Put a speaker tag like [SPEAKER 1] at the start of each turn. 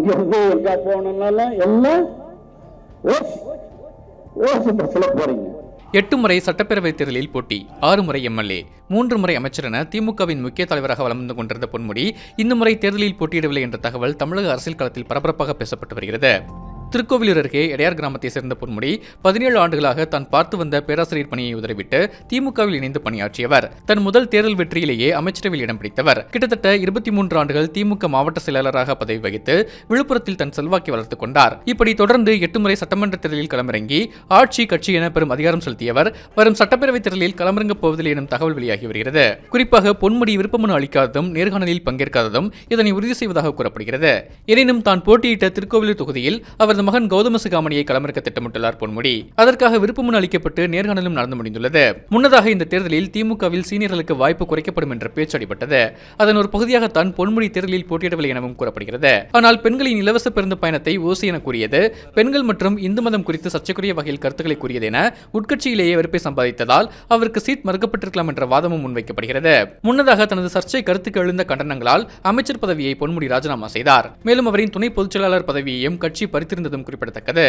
[SPEAKER 1] இங்கிருந்து எங்க போனாலும் எல்லாம் ஓசி பஸ்ல போறீங்க.
[SPEAKER 2] 8 முறை சட்டப்பேரவைத் தேர்தலில் போட்டி, 6 முறை எம்எல்ஏ, 3 முறை அமைச்சர் என திமுகவின் முக்கிய தலைவராக வலம் வந்து கொண்டிருந்த பொன்முடி இந்த முறை தேர்தலில் போட்டியிடவில்லை என்ற தகவல் தமிழக அரசியல் களத்தில் பரபரப்பாக பேசப்பட்டு வருகிறது. திருக்கோவிலூர் அருகே எடையார் கிராமத்தை சேர்ந்த பொன்முடி 17 ஆண்டுகளாக தான் பார்த்து வந்த பேராசிரியர் பணியை உதறிவிட்டு திமுகவில் இணைந்து பணியாற்றியவர். தன் முதல் தேர்தல் வெற்றியிலேயே அமைச்சரவையில் இடம் பிடித்தவர். கிட்டத்தட்ட 23 ஆண்டுகள் திமுக மாவட்ட செயலாளராக பதவி வகித்து விழுப்புரத்தில் தன் செல்வாக்கை வளர்த்துக் கொண்டார். இப்படி தொடர்ந்து 8 முறை சட்டமன்ற தேர்தலில் களமிறங்கி ஆட்சி கட்சி என பெரும் அதிகாரம் செலுத்தியவர் வரும் சட்டப்பேரவைத் தேர்தலில் களமிறங்கப் போவதில்லை எனும் தகவல் வெளியாகி வருகிறது. குறிப்பாக பொன்முடி விருப்பமனு அளிக்காததும் நேர்காணலில் பங்கேற்காததும் இதனை உறுதி செய்வதாக கூறப்படுகிறது. எனினும் தான் போட்டியிட்ட திருக்கோவிலூர் தொகுதியில் அவரது மகன் கௌதம சிகாமணியை களமிறக்க திட்டமிட்டுள்ளார் பொன்முடி. அதற்காக விருப்பமனு அளிக்கப்பட்டு நேர்காணலும் நடந்து முடிந்துள்ளது. முன்னதாக இந்த தேர்தலில் திமுகவில் சீனியர்களுக்கு வாய்ப்பு குறைக்கப்படும் என்ற பேச்சு அடிபட்டது. அதன் ஒரு பகுதியாகத்தான் பொன்முடி தேர்தலில் போட்டியிடவில்லை எனவும் கூறப்படுகிறது. ஆனால் பெண்களின் இலவச பேருந்து பயணத்தை ஓசி என கூறியது, பெண்கள் மற்றும் இந்து மதம் குறித்து சர்ச்சைக்குரிய வகையில் கருத்துக்களை கூறியது என உட்கட்சியிலேயே வெறுப்பை சம்பாதித்ததால் அவருக்கு சீட் மறுக்கப்பட்டிருக்கலாம் என்ற வாதமும் முன்வைக்கப்படுகிறது. முன்னதாக தனது சர்ச்சை கருத்துக்கு எழுந்த கண்டனங்களால் அமைச்சர் பதவியை பொன்முடி ராஜினாமா செய்தார். மேலும் அவரின் துணை பொதுச் செயலாளர் பதவியையும் கட்சி பறித்திருந்ததும் குறிப்பிடத்தக்கது.